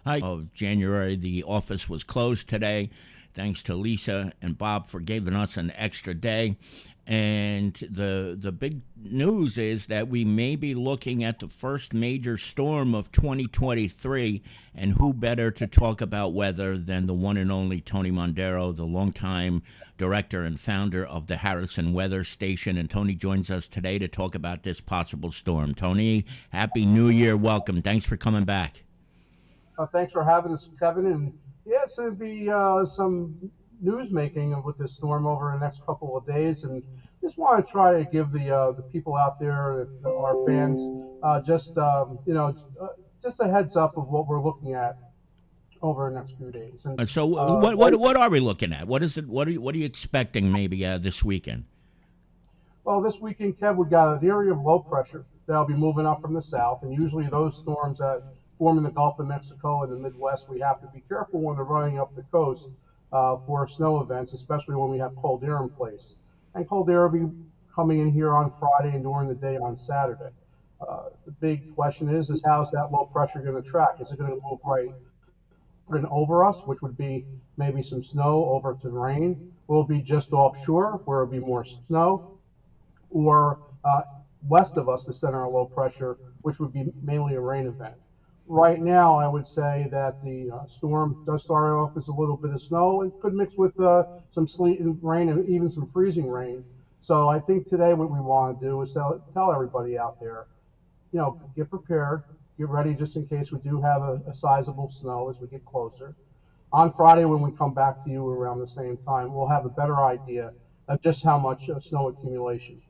Hi. Of January, the office was closed today. Thanks to Lisa and Bob for giving us an extra day. And the big news is that we may be looking at the first major storm of 2023. And who better to talk about weather than the one and only Tony Mondaro, the longtime director and founder of the Harrison Weather Station. And Tony joins us today to talk about this possible storm. Tony, Happy New Year. Welcome. Thanks for coming back. Thanks for having us, Kevin. And yeah, it's going to be some news making with this storm over the next couple of days, and just want to try to give the people out there, our fans, just a heads up of what we're looking at over the next few days. And So what are we looking at? What is it? What are you expecting maybe this weekend? well, this weekend, Kev, we got an area of low pressure that'll be moving up from the south, and usually those storms that form in the Gulf of Mexico and the Midwest, we have to be careful when they're running up the coast for snow events, especially when we have cold air in place. And cold air will be coming in here on Friday and during the day on Saturday. The big question is how is that low pressure going to track? Is it going to move right over us, which would be maybe some snow over to rain? Will it be just offshore where it'll be more snow? Or west of us, the center of low pressure, which would be mainly a rain event. Right now, I would say that the storm does start off as a little bit of snow and could mix with some sleet and rain and even some freezing rain. So I think today what we want to do is tell everybody out there, get prepared, get ready just in case we do have a sizable snow as we get closer. On Friday, when we come back to you around the same time, we'll have a better idea of just how much snow accumulation.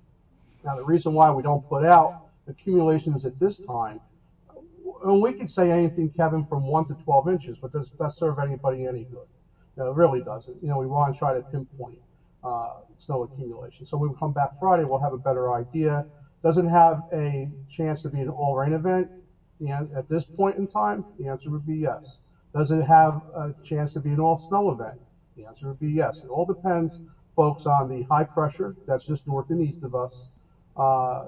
Now, the reason why we don't put out accumulations at this time, and we could say anything, Kevin, from 1 to 12 inches, but does that serve anybody any good? No, it really doesn't. We want to try to pinpoint snow accumulation. So when we come back Friday, we'll have a better idea. Does it have a chance to be an all rain event? At this point in time, the answer would be yes. Does it have a chance to be an all snow event? The answer would be yes. It all depends, folks, on the high pressure that's just north and east of us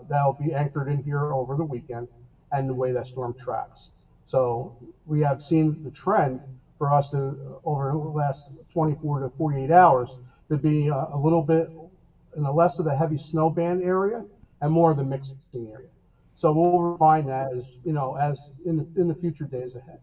that'll be anchored in here over the weekend and the way that storm tracks. So we have seen the trend for us to, over the last 24 to 48 hours, to be a little bit in the less of the heavy snow band area and more of the mixing area. So we'll refine that as in the future days ahead.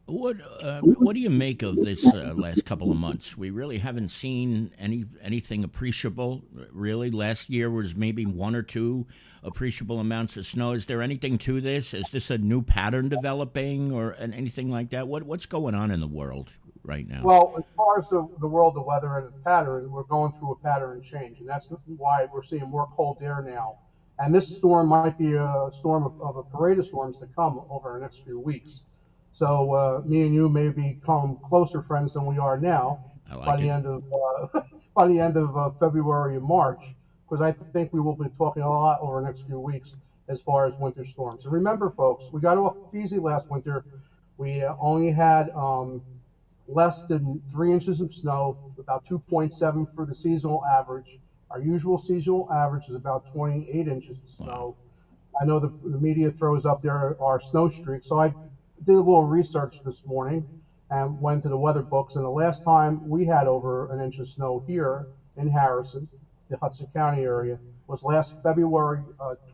What do you make of this last couple of months? We really haven't seen anything appreciable. Really, last year was maybe one or two appreciable amounts of snow. Is there anything to this? Is this a new pattern developing, or anything like that? What's going on in the world right now? Well, as far as the world, the weather, and the pattern, we're going through a pattern change, and that's why we're seeing more cold air now. And this storm might be a storm of a parade of storms to come over the next few weeks. So me and you may become closer friends than we are now I by like the it. end of by the end of February and March, because I think we will be talking a lot over the next few weeks as far as winter storms. And remember, folks, we got off easy last winter. We only had less than 3 inches of snow, about 2.7 for the seasonal average. Our usual seasonal average is about 28 inches of snow. I know the media throws up there our snow streak, so I did a little research this morning and went to the weather books. And the last time we had over an inch of snow here in Harrison, the Hudson County area, was last February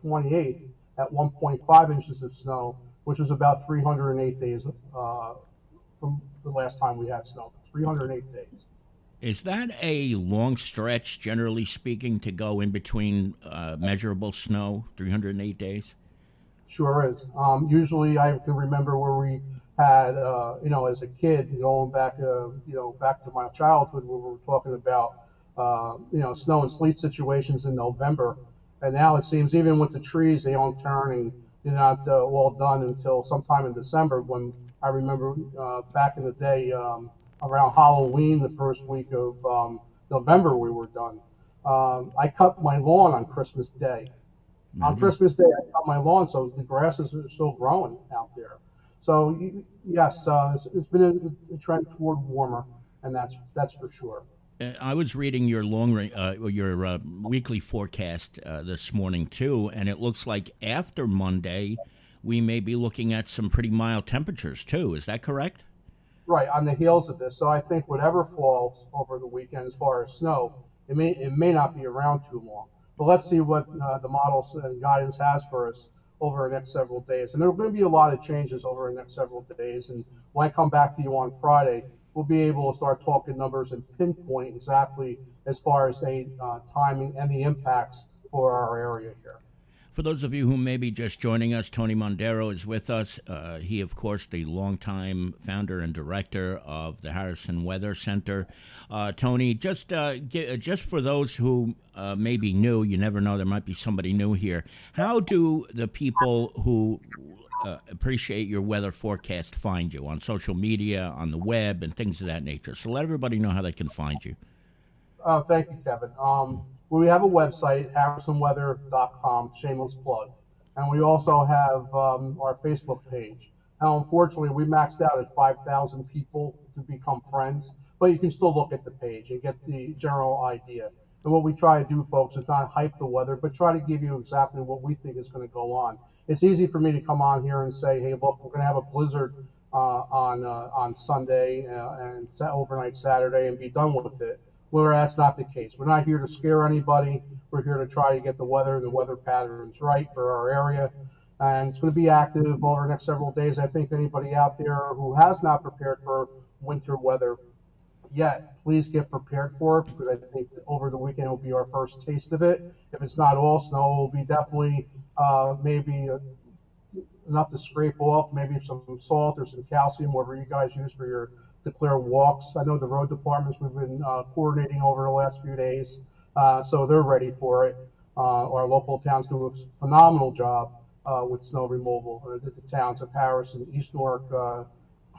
28th at 1.5 inches of snow, which was about 308 days from the last time we had snow. 308 days. Is that a long stretch, generally speaking, to go in between measurable snow, 308 days? Sure is. Usually, I can remember where we had, as a kid, going back, back to my childhood, where we were talking about, snow and sleet situations in November, and now it seems even with the trees, they don't turn and they're not all done until sometime in December. When I remember back in the day, around Halloween, the first week of November, we were done. I cut my lawn on Christmas Day. On Imagine. Christmas Day, I cut my lawn, so the grasses are still growing out there. So yes, it's been a trend toward warmer, and that's for sure. I was reading your weekly forecast this morning too, and it looks like after Monday we may be looking at some pretty mild temperatures too. Is that correct? Right, on the heels of this. So I think whatever falls over the weekend as far as snow, it may not be around too long. But let's see what the models and guidance has for us over the next several days. And there are going to be a lot of changes over the next several days. And when I come back to you on Friday, we'll be able to start talking numbers and pinpoint exactly as far as timing and the impacts for our area here. For those of you who may be just joining us, Tony Mondaro is with us. He, of course, the longtime founder and director of the Harrison Weather Center. Tony, just for those who may be new, you never know, there might be somebody new here. How do the people who appreciate your weather forecast find you? On social media, on the web, and things of that nature. So let everybody know how they can find you. Thank you, Kevin. We have a website, harrisonweather.com, shameless plug. And we also have our Facebook page. Now, unfortunately, we maxed out at 5,000 people to become friends, but you can still look at the page and get the general idea. And what we try to do, folks, is not hype the weather, but try to give you exactly what we think is going to go on. It's easy for me to come on here and say, hey, look, we're going to have a blizzard on Sunday and overnight Saturday and be done with it. Where that's not the case. We're not here to scare anybody. We're here to try to get the weather patterns right for our area. And it's going to be active over the next several days. I think anybody out there who has not prepared for winter weather yet, please get prepared for it, because I think over the weekend will be our first taste of it. If it's not all snow, it will be definitely maybe enough to scrape off, maybe some salt or some calcium, whatever you guys use for your declare walks. I know the road departments, we've been coordinating over the last few days, so they're ready for it. Our local towns do a phenomenal job with snow removal. The towns of Harrison, East Newark,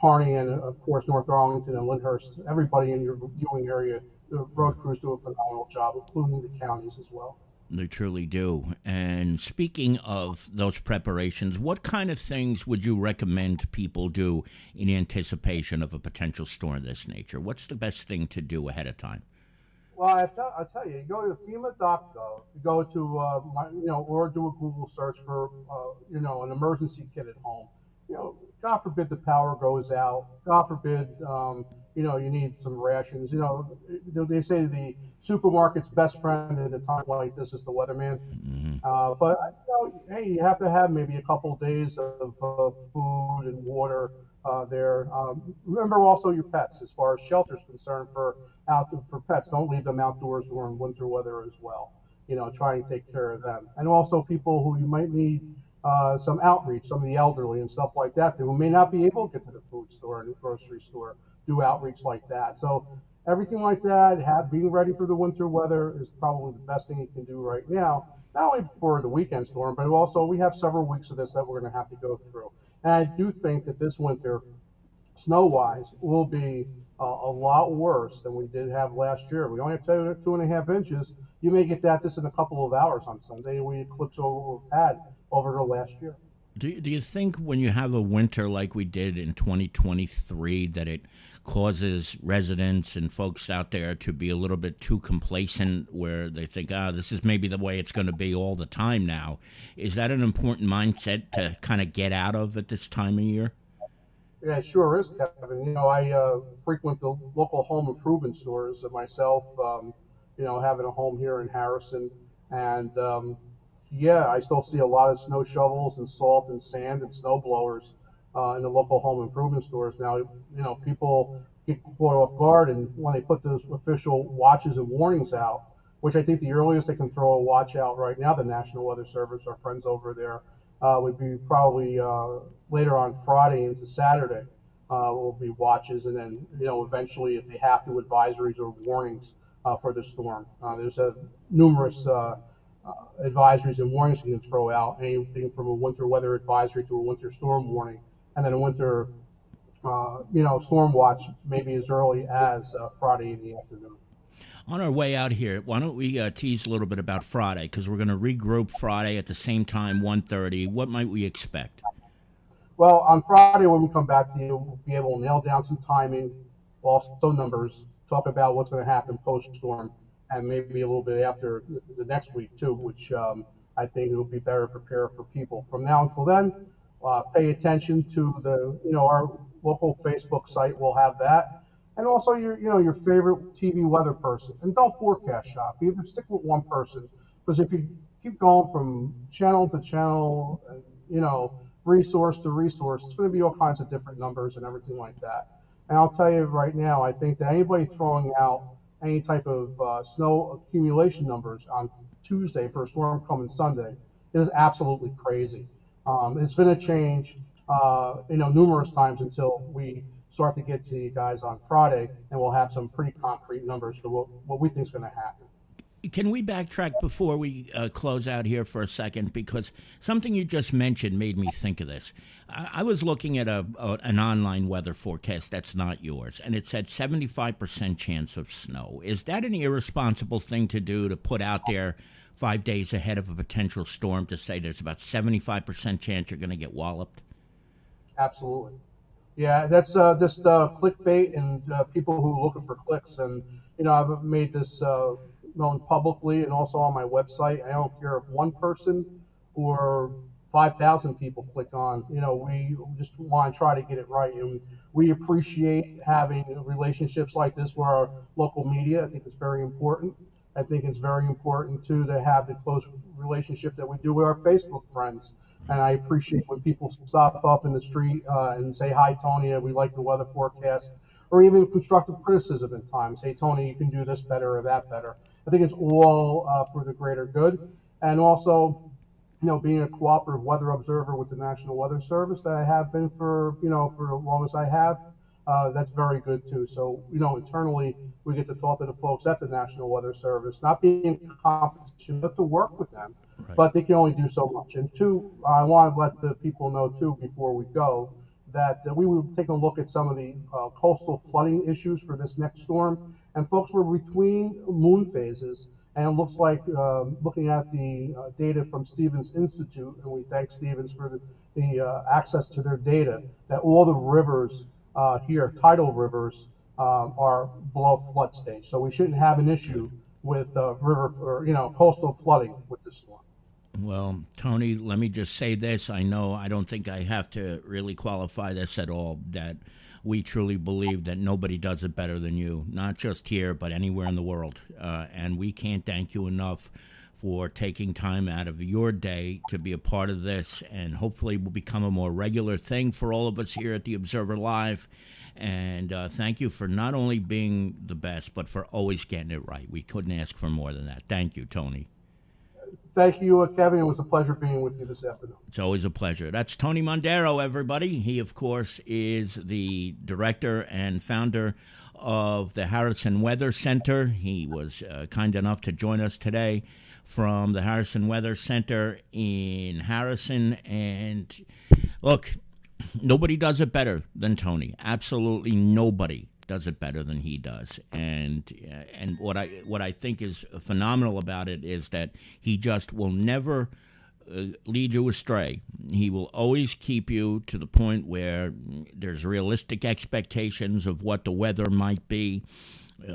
Kearny, and of course North Arlington and Lyndhurst. Everybody in your viewing area, the road crews do a phenomenal job, including the counties as well. They truly do. And speaking of those preparations, what kind of things would you recommend people do in anticipation of a potential storm of this nature? What's the best thing to do ahead of time? Well, I tell you, you go to FEMA.gov, you go to, or do a Google search for, an emergency kit at home. God forbid the power goes out. God forbid, you need some rations. They say the supermarket's best friend at a time like this is the weatherman. Mm-hmm. But hey, you have to have maybe a couple of days of food and water there. Remember also your pets, as far as shelter's concerned for pets. Don't leave them outdoors during winter weather as well. Try and take care of them, and also people who you might need some outreach, some of the elderly and stuff like that, who may not be able to get to the food store and the grocery store, do outreach like that. So everything like that, being ready for the winter weather is probably the best thing you can do right now, not only for the weekend storm, but also we have several weeks of this that we're going to have to go through. And I do think that this winter, snow-wise, will be a lot worse than we did have last year. We only have 2.5 inches. You may get that just in a couple of hours on Sunday. We eclipse what we've had over the last year. Do you think when you have a winter like we did in 2023 that it causes residents and folks out there to be a little bit too complacent, where they think, this is maybe the way it's going to be all the time now? Is that an important mindset to kind of get out of at this time of year? Yeah, it sure is, Kevin. I frequent the local home improvement stores myself, having a home here in Harrison. And I still see a lot of snow shovels and salt and sand and snow blowers in the local home improvement stores. Now, people get caught off guard, and when they put those official watches and warnings out, which I think the earliest they can throw a watch out right now, the National Weather Service, our friends over there, would be probably later on Friday into Saturday will be watches, and then eventually, if they have to, advisories or warnings for the storm. There's numerous advisories and warnings you can throw out, anything from a winter weather advisory to a winter storm warning, and then a winter storm watch maybe as early as Friday in the afternoon. On our way out here, why don't we tease a little bit about Friday, because we're going to regroup Friday at the same time, 1:30. What might we expect? Well, on Friday when we come back to you, we'll be able to nail down some timing, also numbers, talk about what's going to happen post-storm, and maybe a little bit after the next week too, which I think it will be better prepared for people. From now until then, Pay attention to our local Facebook site will have that, and also your favorite TV weather person. And don't forecast shop. Either stick with one person, because if you keep going from channel to channel, and resource to resource, it's going to be all kinds of different numbers and everything like that. And I'll tell you right now, I think that anybody throwing out any type of snow accumulation numbers on Tuesday for a storm coming Sunday is absolutely crazy. It's going to change, numerous times until we start to get to you guys on Friday, and we'll have some pretty concrete numbers for what we think is going to happen. Can we backtrack before we close out here for a second? Because something you just mentioned made me think of this. I was looking at an online weather forecast that's not yours, and it said 75% chance of snow. Is that an irresponsible thing to do, to put out there 5 days ahead of a potential storm, to say there's about 75% chance you're going to get walloped? Absolutely. Yeah, that's just clickbait and people who are looking for clicks. And I've made this known publicly and also on my website. I don't care if one person or 5,000 people click on. We just want to try to get it right, and we appreciate having relationships like this with our local media. I think it's very important. I think it's very important too to have the close relationship that we do with our Facebook friends. And I appreciate when people stop up in the street and say, "Hi, Tony, we like the weather forecast," or even constructive criticism at times. "Hey, Tony, you can do this better or that better." I think it's all for the greater good. And also, being a cooperative weather observer with the National Weather Service that I have been for as long as I have, that's very good too. So, internally, we get to talk to the folks at the National Weather Service, not being in competition, but to work with them. Right. But they can only do so much. And two, I want to let the people know too, before we go, that we will take a look at some of the coastal flooding issues for this next storm. And folks, were between moon phases, and it looks like, looking at the data from Stevens Institute, and we thank Stevens for the access to their data, that all the rivers here, tidal rivers, are below flood stage. So we shouldn't have an issue with river or coastal flooding with this storm. Well, Tony, let me just say this. I don't think I have to really qualify this at all, that we truly believe that nobody does it better than you, not just here, but anywhere in the world. And we can't thank you enough for taking time out of your day to be a part of this, and hopefully will become a more regular thing for all of us here at the Observer Live. And thank you for not only being the best, but for always getting it right. We couldn't ask for more than that. Thank you, Tony. Thank you, Kevin. It was a pleasure being with you this afternoon. It's always a pleasure. That's Tony Mondaro, everybody. He, of course, is the director and founder of the Harrison Weather Center. He was kind enough to join us today from the Harrison Weather Center in Harrison. And look, nobody does it better than Tony. Absolutely nobody does it better than he does. And what I think is phenomenal about it is that he just will never lead you astray. He will always keep you to the point where there's realistic expectations of what the weather might be,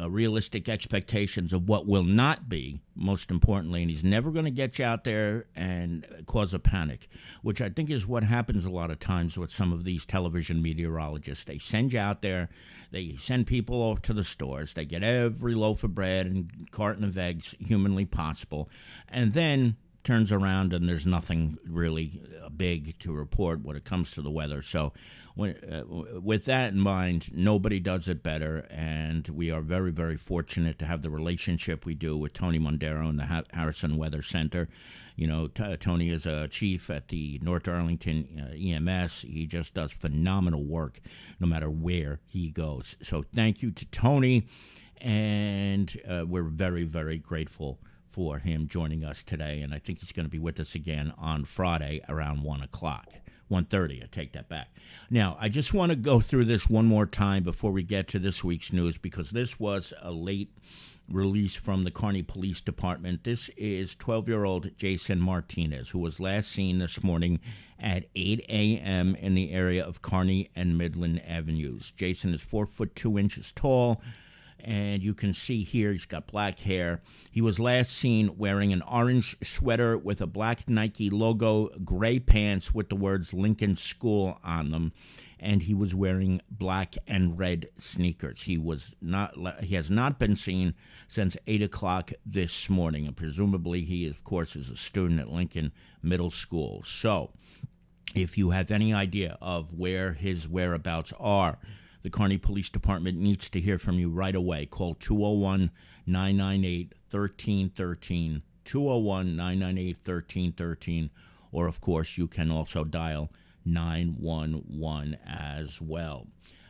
realistic expectations of what will not be, most importantly, and he's never going to get you out there and cause a panic, which I think is what happens a lot of times with some of these television meteorologists. They send you out there, they send people off to the stores, they get every loaf of bread and carton of eggs humanly possible, and then turns around and there's nothing really big to report when it comes to the weather. So with that in mind, nobody does it better, and we are very, very fortunate to have the relationship we do with Tony Mondaro and the Harrison Weather Center. Tony is a chief at the North Arlington EMS. He just does phenomenal work no matter where he goes. So thank you to Tony, and we're very, very grateful for him joining us today, and I think he's going to be with us again on Friday around 1 o'clock. 1:30, I take that back. Now, I just want to go through this one more time before we get to this week's news, because this was a late release from the Kearny Police Department. This is 12-year-old Jason Martinez, who was last seen this morning at 8 a.m. in the area of Kearny and Midland Avenues. Jason is 4 foot 2 inches tall, And you can see here he's got black hair. He was last seen wearing an orange sweater with a black Nike logo, gray pants with the words Lincoln School on them, and he was wearing black and red sneakers. He has not been seen since 8 o'clock this morning, and presumably he, of course, is a student at Lincoln Middle School. So if you have any idea of where his whereabouts are, the Kearny Police Department needs to hear from you right away. Call 201-998-1313, 201-998-1313, or, of course, you can also dial 911 as well.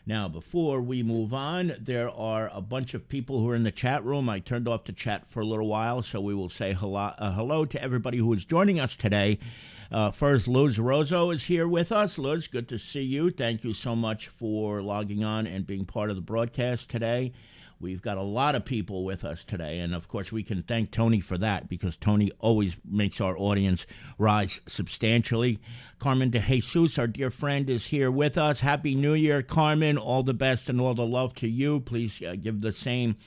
Now, before we move on, there are a bunch of people who are in the chat room. I turned off the chat for a little while, so we will say hello to everybody who is joining us today. First, Luz Rozo is here with us. Luz, good to see you. Thank you so much for logging on and being part of the broadcast today. We've got a lot of people with us today, and of course we can thank Tony for that, because Tony always makes our audience rise substantially. Carmen de Jesus, our dear friend, is here with us. Happy New Year, Carmen. All the best and all the love to you. Please give the same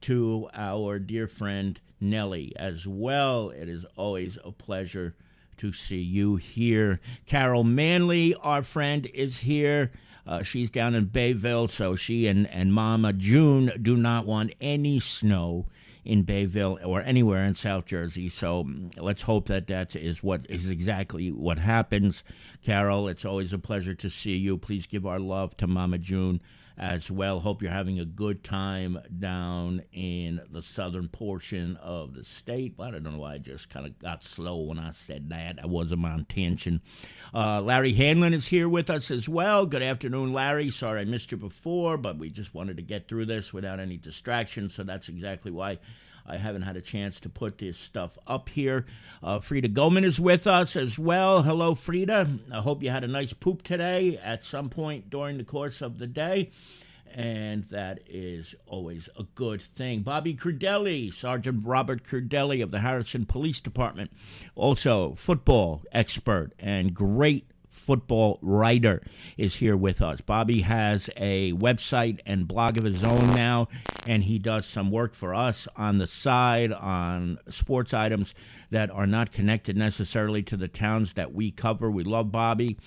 to our dear friend Nellie as well. It is always a pleasure to see you here. Carol Manley, our friend, is here. She's down in Bayville, so she and Mama June do not want any snow in Bayville or anywhere in South Jersey. So let's hope that is exactly what happens. Carol, it's always a pleasure to see you. Please give our love to Mama June as well. Hope you're having a good time down in the southern portion of the state. I don't know why I just kind of got slow when I said that. I wasn't my intention. Larry Hanlon is here with us as well. Good afternoon, Larry. Sorry I missed you before, but we just wanted to get through this without any distractions, so that's exactly why I haven't had a chance to put this stuff up here. Frida Goldman is with us as well. Hello, Frida. I hope you had a nice poop today at some point during the course of the day, and that is always a good thing. Bobby Crudelli, Sergeant Robert Crudelli of the Harrison Police Department, also football expert and great football writer, is here with us. Bobby has a website and blog of his own now, and he does some work for us on the side on sports items that are not connected necessarily to the towns that we cover. We love Bobby.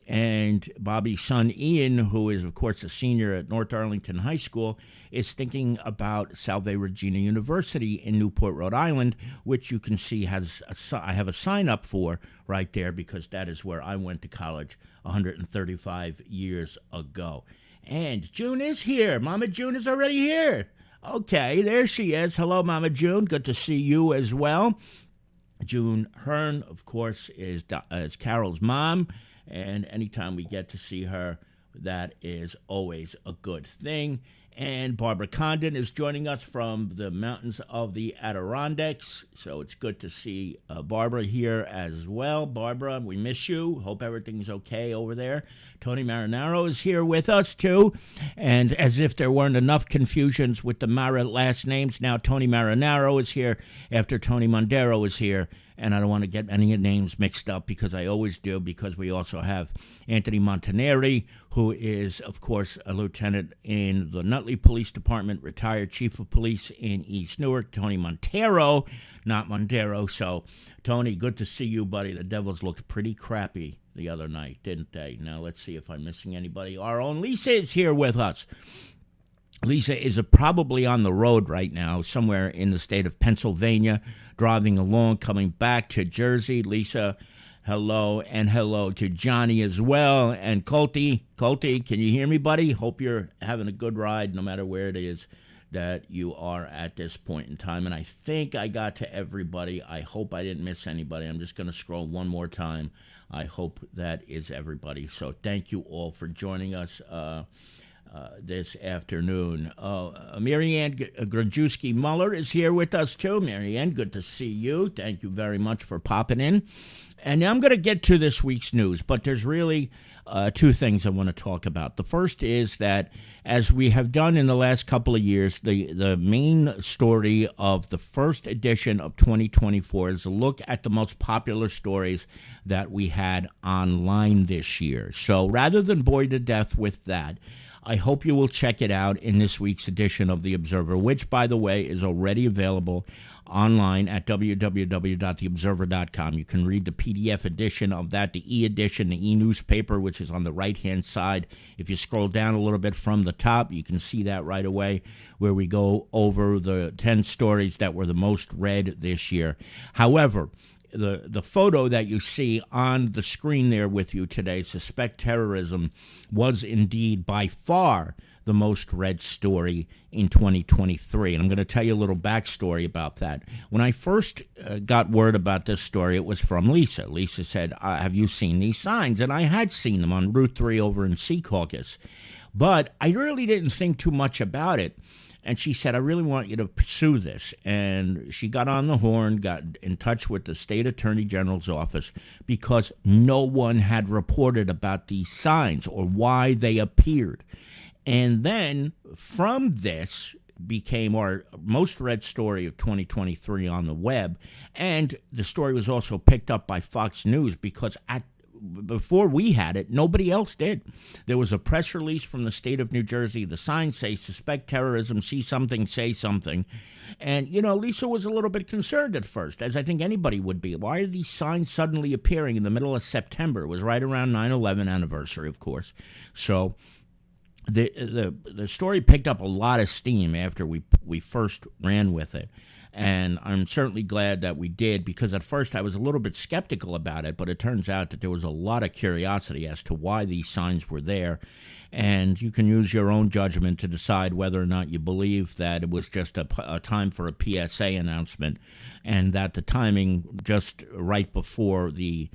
And Bobby's son, Ian, who is, of course, a senior at North Arlington High School, is thinking about Salve Regina University in Newport, Rhode Island, which you can see I have a sign up for right there, because that is where I went to college 135 years ago. And June is here. Mama June is already here. Okay, there she is. Hello, Mama June. Good to see you as well. June Hearn, of course, is Carol's mom. And anytime we get to see her, that is always a good thing. And Barbara Condon is joining us from the mountains of the Adirondacks. So it's good to see Barbara here as well. Barbara, we miss you. Hope everything's okay over there. Tony Marinaro is here with us, too. And as if there weren't enough confusions with the Mara last names, now Tony Marinaro is here after Tony Mondaro is here. And I don't want to get any names mixed up, because I always do, because we also have Anthony Montaneri, who is, of course, a lieutenant in the Nutley Police Department, retired chief of police in East Newark. Tony Montero, not Mondaro. So, Tony, good to see you, buddy. The Devils looked pretty crappy the other night, didn't they? Now, let's see if I'm missing anybody. Our own Lisa is here with us. Lisa is probably on the road right now, somewhere in the state of Pennsylvania, driving along, coming back to Jersey. Lisa, hello, and hello to Johnny as well. And Colty, can you hear me, buddy? Hope you're having a good ride, no matter where it is that you are at this point in time. And I think I got to everybody. I hope I didn't miss anybody. I'm just going to scroll one more time. I hope that is everybody. So thank you all for joining us this afternoon. Marianne Grajewski-Muller is here with us, too. Marianne, good to see you. Thank you very much for popping in. And I'm going to get to this week's news, but there's really two things I want to talk about. The first is that, as we have done in the last couple of years, the main story of the first edition of 2024 is a look at the most popular stories that we had online this year. So rather than bore you to death with that, I hope you will check it out in this week's edition of The Observer, which, by the way, is already available online at www.theobserver.com. You can read the PDF edition of that, the e-edition, the e-newspaper, which is on the right-hand side. If you scroll down a little bit from the top, you can see that right away, where we go over the 10 stories that were the most read this year. However, the photo that you see on the screen there with you today, Suspect Terrorism, was indeed by far the most read story in 2023. And I'm going to tell you a little backstory about that. When I first got word about this story, it was from Lisa. Lisa said, have you seen these signs? And I had seen them on Route 3 over in Secaucus. But I really didn't think too much about it. And she said, I really want you to pursue this. And she got on the horn, got in touch with the state attorney general's office, because no one had reported about these signs or why they appeared. And then from this became our most read story of 2023 on the web. And the story was also picked up by Fox News, because before we had it, nobody else did. There was a press release from the state of New Jersey. The signs say, suspect terrorism, see something, say something. And, Lisa was a little bit concerned at first, as I think anybody would be. Why are these signs suddenly appearing in the middle of September? It was right around 9/11 anniversary, of course. So the story picked up a lot of steam after we first ran with it. And I'm certainly glad that we did, because at first I was a little bit skeptical about it, but it turns out that there was a lot of curiosity as to why these signs were there. And you can use your own judgment to decide whether or not you believe that it was just a time for a PSA announcement, and that the timing just right before the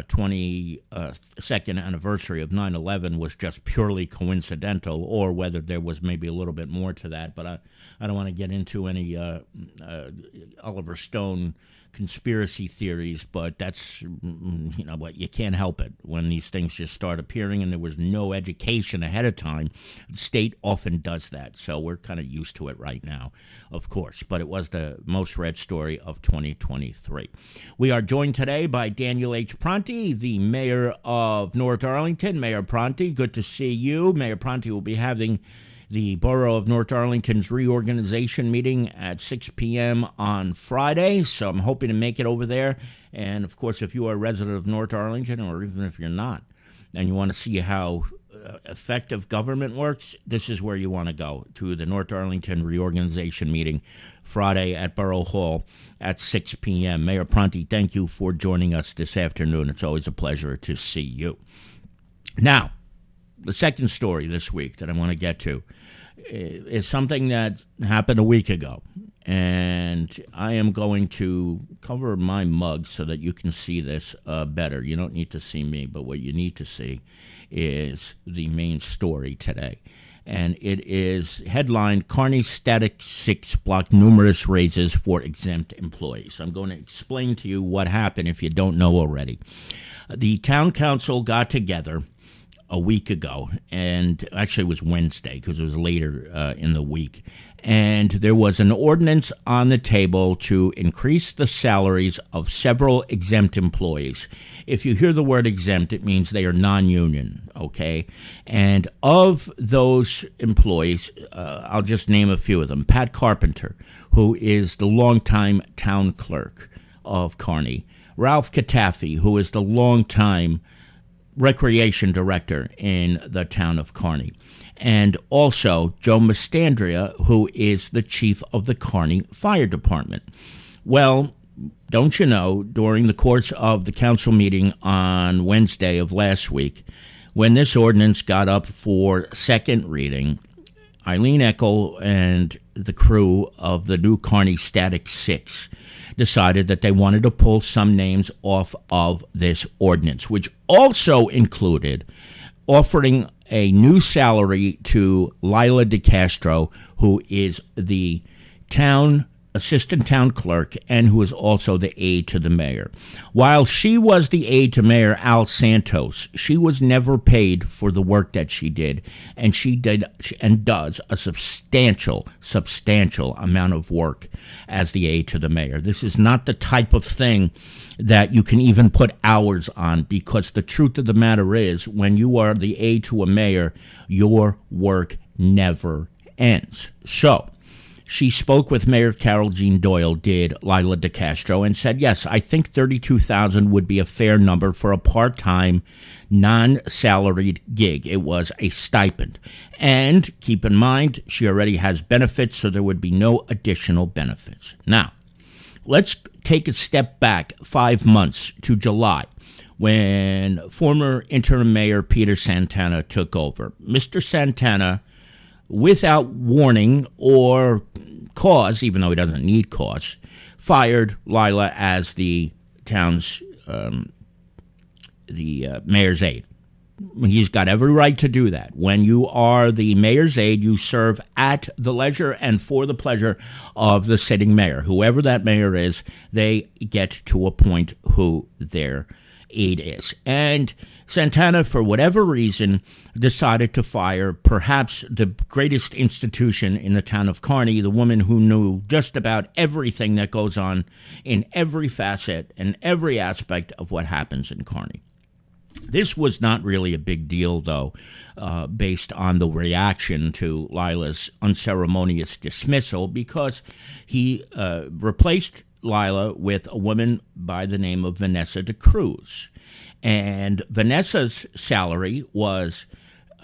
22nd anniversary of 9/11 was just purely coincidental, or whether there was maybe a little bit more to that. But I don't want to get into any Oliver Stone conspiracy theories, but that's, what, you can't help it when these things just start appearing and there was no education ahead of time. The state often does that, so we're kind of used to it right now, of course, but it was the most read story of 2023. We are joined today by Daniel H. Pronti, the mayor of North Arlington. Mayor Pronti, good to see you. Mayor Pronti will be having the Borough of North Arlington's reorganization meeting at 6 p.m. on Friday, so I'm hoping to make it over there. And, of course, if you are a resident of North Arlington, or even if you're not, and you want to see how effective government works, this is where you want to go, to the North Arlington reorganization meeting Friday at Borough Hall at 6 p.m. Mayor Pronti, thank you for joining us this afternoon. It's always a pleasure to see you. Now, the second story this week that I want to get to is something that happened a week ago, and I am going to cover my mug so that you can see this better. You don't need to see me, but what you need to see is the main story today. And it is headlined, Kearny Static 6 blocked numerous raises for exempt employees. I'm going to explain to you what happened if you don't know already. The town council got together a week ago, and actually it was Wednesday because it was later in the week, and there was an ordinance on the table to increase the salaries of several exempt employees. If you hear the word exempt, it means they are non-union, okay? And of those employees, I'll just name a few of them. Pat Carpenter, who is the longtime town clerk of Kearny. Ralph Cataffe, who is the longtime recreation director in the town of Kearny. And also Joe Mastandria, who is the chief of the Kearny Fire Department. Well, don't you know, during the course of the council meeting on Wednesday of last week, when this ordinance got up for second reading, Eileen Eckel and the crew of the new Kearny Static 6 decided that they wanted to pull some names off of this ordinance, which also included offering a new salary to Lila DeCastro, who is the town assistant town clerk and who was also the aide to the mayor. While she was the aide to Mayor Al Santos, she was never paid for the work that she did, and she did and does a substantial amount of work as the aide to the mayor. This is not the type of thing that you can even put hours on, because the truth of the matter is, when you are the aide to a mayor, your work never ends. So she spoke with Mayor Carol Jean Doyle, did Lila DeCastro, and said, yes, I think $32,000 would be a fair number for a part-time, non-salaried gig. It was a stipend. And keep in mind, she already has benefits, so there would be no additional benefits. Now, let's take a step back 5 months to July, when former interim mayor Peter Santana took over. Mr. Santana, without warning or cause, even though he doesn't need cause, fired Lila as the town's mayor's aide. He's got every right to do that. When you are the mayor's aide, you serve at the leisure and for the pleasure of the sitting mayor. Whoever that mayor is, they get to appoint who their aide is. And Santana, for whatever reason, decided to fire perhaps the greatest institution in the town of Kearny, the woman who knew just about everything that goes on in every facet and every aspect of what happens in Kearny. This was not really a big deal, though, based on the reaction to Lila's unceremonious dismissal, because he replaced Lila with a woman by the name of Vanessa de Cruz. And Vanessa's salary was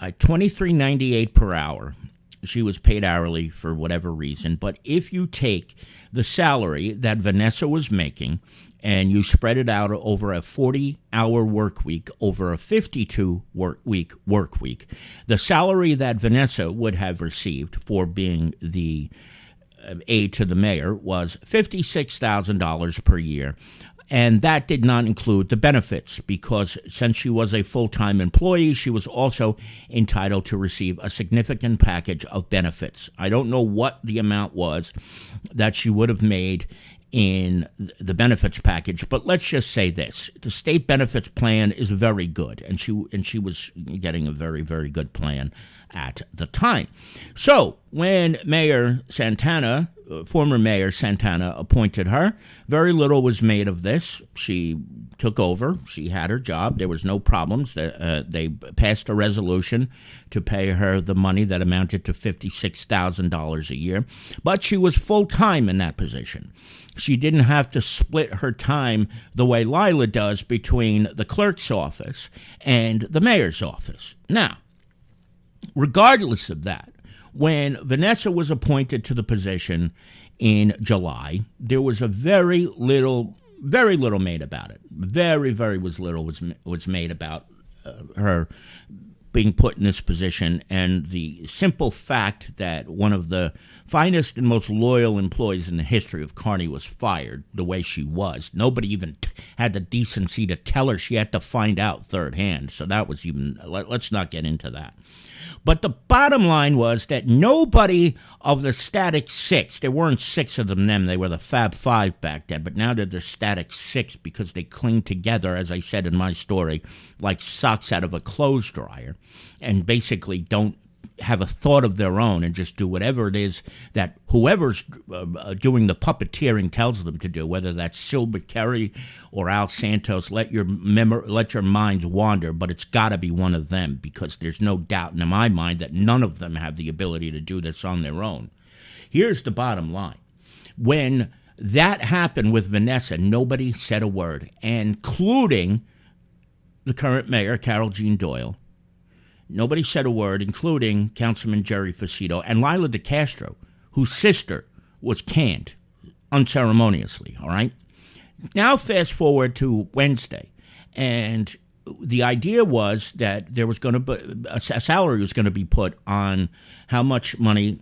$23.98 per hour. She was paid hourly for whatever reason. But if you take the salary that Vanessa was making and you spread it out over a 40-hour work week, over a 52-week work week, the salary that Vanessa would have received for being the aide to the mayor was $56,000 per year. And that did not include the benefits, because since she was a full-time employee, she was also entitled to receive a significant package of benefits. I don't know what the amount was that she would have made in the benefits package, but let's just say this: the state benefits plan is very good, and she was getting a very, very good plan at the time. So when former Mayor Santana appointed her, very little was made of this. She took over. She had her job. There was no problems. They passed a resolution to pay her the money that amounted to $56,000 a year. But she was full-time in that position. She didn't have to split her time the way Lila does between the clerk's office and the mayor's office. Now, regardless of that, when Vanessa was appointed to the position in July, there was a very little made about it. Very little was made about her being put in this position, and the simple fact that one of the finest and most loyal employees in the history of Kearny was fired the way she was. Nobody even had the decency to tell her. She had to find out third hand. So that was even, let's not get into that. But the bottom line was that nobody of the Static Six, there weren't six of them then, they were the Fab Five back then, but now they're the Static Six because they cling together, as I said in my story, like socks out of a clothes dryer, and basically don't have a thought of their own and just do whatever it is that whoever's doing the puppeteering tells them to do, whether that's Silver Kerry or Al Santos. Let your minds wander, but it's got to be one of them, because there's no doubt in my mind that none of them have the ability to do this on their own. Here's the bottom line. When that happened with Vanessa, nobody said a word, including the current mayor, Carol Jean Doyle. Nobody said a word, including Councilman Jerry Facito and Lila DeCastro, whose sister was canned unceremoniously, all right? Now fast forward to Wednesday, and the idea was that there was going to be a salary was going to be put on how much money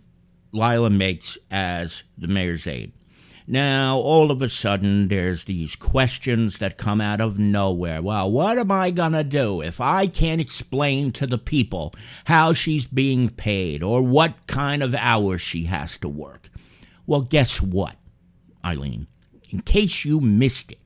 Lila makes as the mayor's aide. Now, all of a sudden, there's these questions that come out of nowhere. Well, what am I going to do if I can't explain to the people how she's being paid or what kind of hours she has to work? Well, guess what? Eileen, in case you missed it,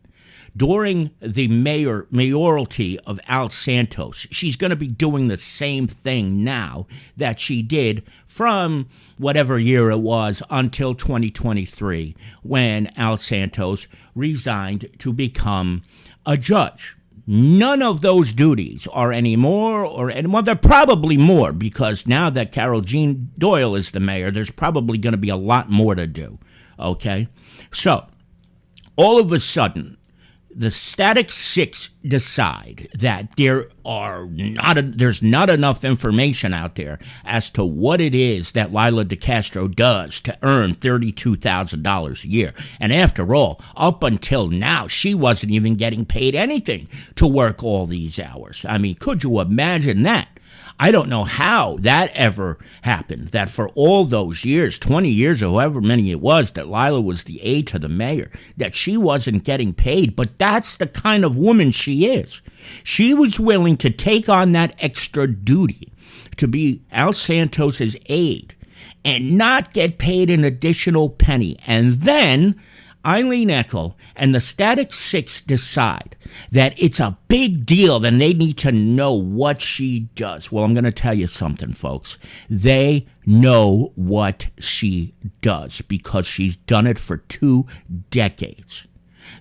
during the mayoralty of Al Santos, she's going to be doing the same thing now that she did from whatever year it was until 2023, when Al Santos resigned to become a judge. None of those duties are any more, well, they're probably more, because now that Carol Jean Doyle is the mayor, there's probably going to be a lot more to do, okay? So, all of a sudden, the Static Six decide that there's not enough information out there as to what it is that Lila DeCastro does to earn $32,000 a year. And after all, up until now, she wasn't even getting paid anything to work all these hours. I mean, could you imagine that? I don't know how that ever happened, that for all those years, 20 years or however many it was, that Lila was the aide to the mayor, that she wasn't getting paid. But that's the kind of woman she is. She was willing to take on that extra duty to be Al Santos's aide and not get paid an additional penny. And then Eileen Eckel and the Static Six decide that it's a big deal, then they need to know what she does. Well, I'm going to tell you something, folks. They know what she does because she's done it for 2 decades.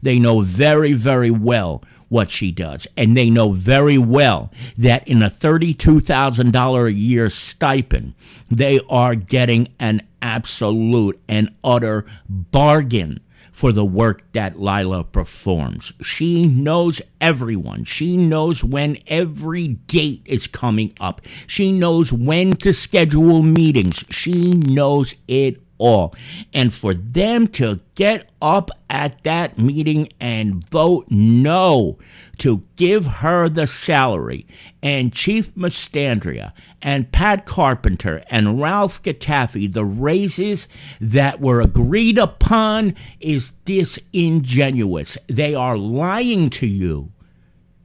They know very, very well what she does. And they know very well that in a $32,000 a year stipend, they are getting an absolute and utter bargain for the work that Lila performs. She knows everyone. She knows when every date is coming up. She knows when to schedule meetings. She knows it all. And for them to get up at that meeting and vote no to give her the salary, and Chief Mastandrea and Pat Carpenter and Ralph Gattaffe the raises that were agreed upon, is disingenuous. They are lying to you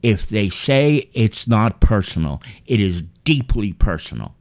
if they say it's not personal. It is deeply personal.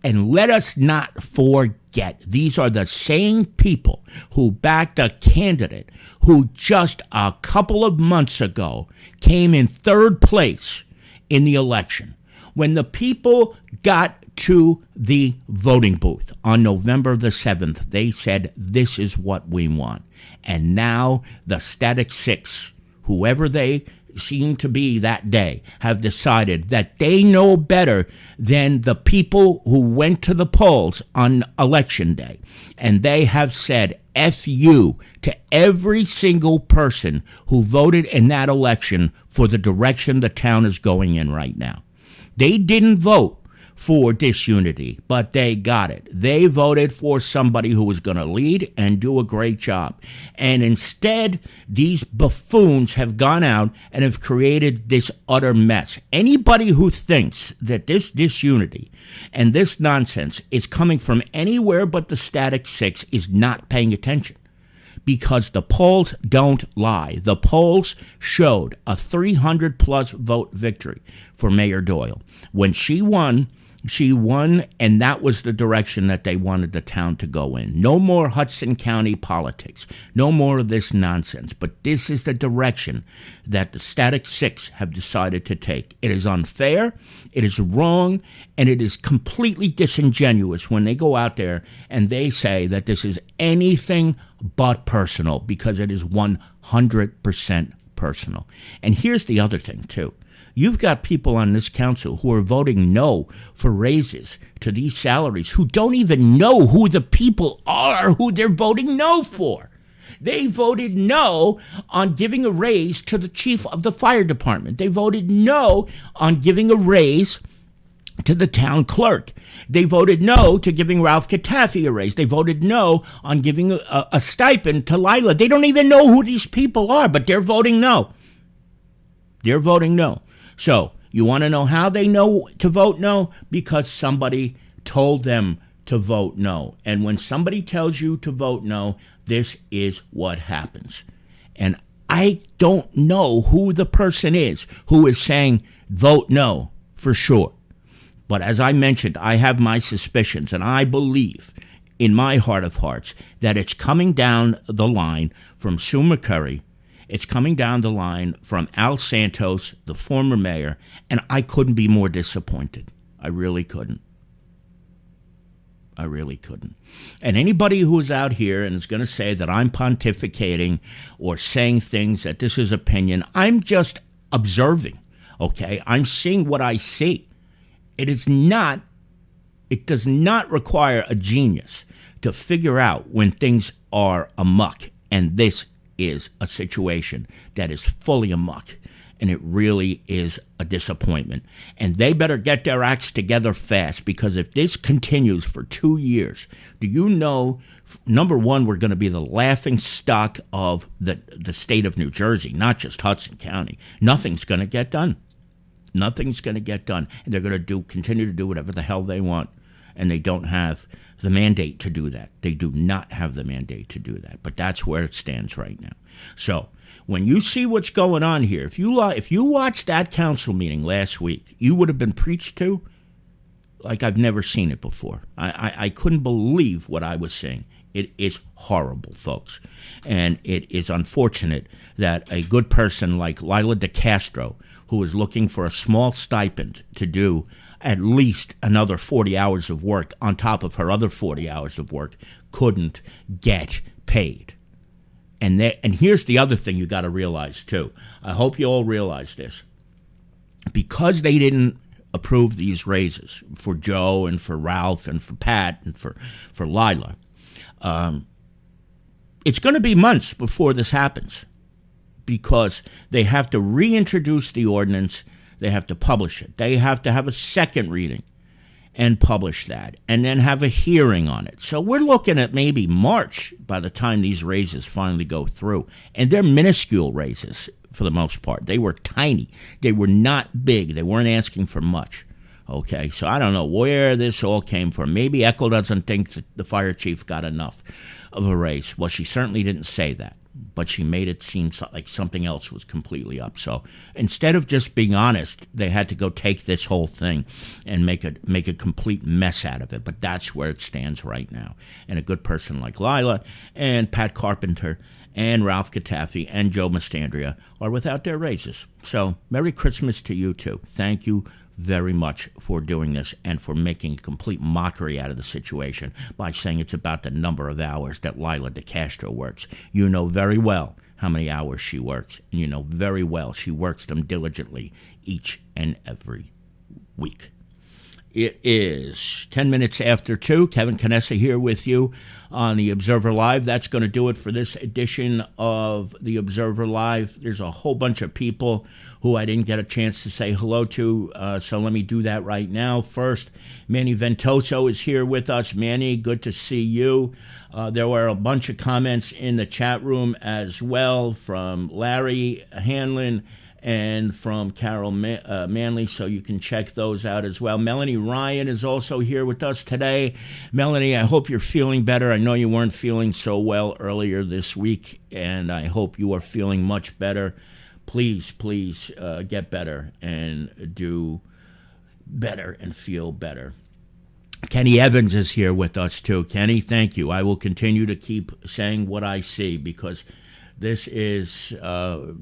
And let us not forget, these are the same people who backed a candidate who just a couple of months ago came in 3rd place in the election. When the people got to the voting booth on November the 7th, they said, this is what we want. And now the Static Six, whoever they seem to be that day, have decided that they know better than the people who went to the polls on election day. And they have said F you to every single person who voted in that election for the direction the town is going in right now. They didn't vote for disunity, but they got it. They voted for somebody who was going to lead and do a great job. And instead, these buffoons have gone out and have created this utter mess. Anybody who thinks that this disunity and this nonsense is coming from anywhere but the Static Six is not paying attention, because the polls don't lie. The polls showed a 300-plus vote victory for Mayor Doyle. When she won, and that was the direction that they wanted the town to go in. No more Hudson County politics. No more of this nonsense. But this is the direction that the Static Six have decided to take. It is unfair, it is wrong, and it is completely disingenuous when they go out there and they say that this is anything but personal, because it is 100% personal. And here's the other thing, too. You've got people on this council who are voting no for raises to these salaries who don't even know who the people are who they're voting no for. They voted no on giving a raise to the chief of the fire department. They voted no on giving a raise to the town clerk. They voted no to giving Ralph Gattaffe a raise. They voted no on giving a stipend to Lila. They don't even know who these people are, but they're voting no. They're voting no. So, you want to know how they know to vote no? Because somebody told them to vote no. And when somebody tells you to vote no, this is what happens. And I don't know who the person is who is saying vote no for sure. But as I mentioned, I have my suspicions, and I believe in my heart of hearts that it's coming down the line from Sue McCurry. It's coming down the line from Al Santos, the former mayor, and I couldn't be more disappointed. I really couldn't. I really couldn't. And anybody who's out here and is going to say that I'm pontificating or saying things that this is opinion, I'm just observing, okay? I'm seeing what I see. It does not require a genius to figure out when things are amok, and this is a situation that is fully amok, and it really is a disappointment. And they better get their acts together fast, because if this continues for 2 years, do you know, number one, we're going to be the laughing stock of the state of New Jersey, not just Hudson County. Nothing's going to get done. Nothing's going to get done. And they're going to continue to do whatever the hell they want, and they don't have the mandate to do that. They do not have the mandate to do that. But that's where it stands right now. So when you see what's going on here, if you watched that council meeting last week, you would have been preached to like I've never seen it before. I couldn't believe what I was seeing. It is horrible, folks. And it is unfortunate that a good person like Lila DeCastro, who is looking for a small stipend to do at least another 40 hours of work on top of her other 40 hours of work, couldn't get paid. And here's the other thing you got to realize, too. I hope you all realize this. Because they didn't approve these raises for Joe and for Ralph and for Pat and for Lila, it's going to be months before this happens, because they have to reintroduce the ordinance. They have to publish it. They have to have a second reading and publish that, and then have a hearing on it. So we're looking at maybe March by the time these raises finally go through. And they're minuscule raises for the most part. They were tiny. They were not big. They weren't asking for much. Okay, so I don't know where this all came from. Maybe Eckel doesn't think that the fire chief got enough of a raise. Well, she certainly didn't say that, but she made it seem like something else was completely up. So instead of just being honest, they had to go take this whole thing and make a complete mess out of it. But that's where it stands right now. And a good person like Lila and Pat Carpenter and Ralph Cataffi and Joe Mastandria are without their raises. So Merry Christmas to you too. Thank you very much for doing this and for making a complete mockery out of the situation by saying it's about the number of hours that Lila DeCastro works. You know very well how many hours she works, and you know very well she works them diligently each and every week. It is 10 minutes after 2. Kevin Canessa here with you on the Observer Live. That's going to do it for this edition of the Observer Live. There's a whole bunch of people who I didn't get a chance to say hello to, so let me do that right now. First, Manny Ventoso is here with us. Manny, good to see you. There were a bunch of comments in the chat room as well from Larry Hanlon and from Carol Manley, so you can check those out as well. Melanie Ryan is also here with us today. Melanie, I hope you're feeling better. I know you weren't feeling so well earlier this week, and I hope you are feeling much better. Please get better and do better and feel better. Kenny Evans is here with us too. Kenny, thank you. I will continue to keep saying what I see, because this is a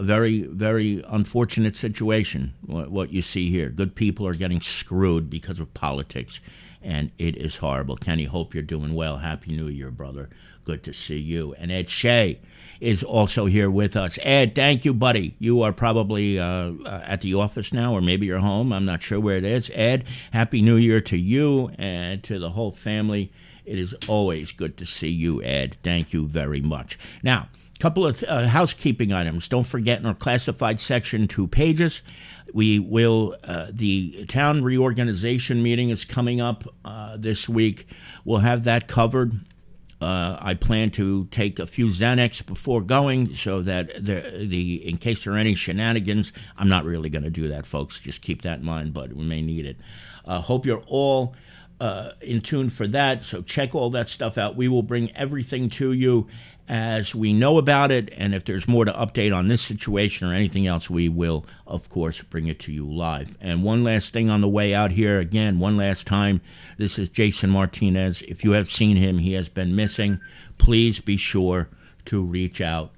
very, very unfortunate situation, what you see here. Good people are getting screwed because of politics, and it is horrible. Kenny, hope you're doing well. Happy New Year, brother. Good to see you. And Ed Shea is also here with us. Ed, thank you, buddy. You are probably at the office now, or maybe you're home. I'm not sure where it is. Ed, Happy New Year to you and to the whole family. It is always good to see you, Ed. Thank you very much. Now, couple of housekeeping items. Don't forget, in our classified section, 2 pages. We will, the town reorganization meeting is coming up this week. We'll have that covered. I plan to take a few Xanax before going, so that in case there are any shenanigans, I'm not really going to do that, folks. Just keep that in mind, but we may need it. Hope you're all in tune for that. So check all that stuff out. We will bring everything to you as we know about it. And if there's more to update on this situation or anything else, we will, of course, bring it to you live. And one last thing on the way out here, again, one last time, this is Jason Martinez. If you have seen him, he has been missing. Please be sure to reach out.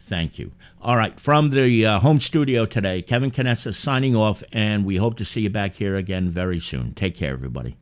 Thank you. All right, from the home studio today, Kevin Canessa signing off, and we hope to see you back here again very soon. Take care, everybody.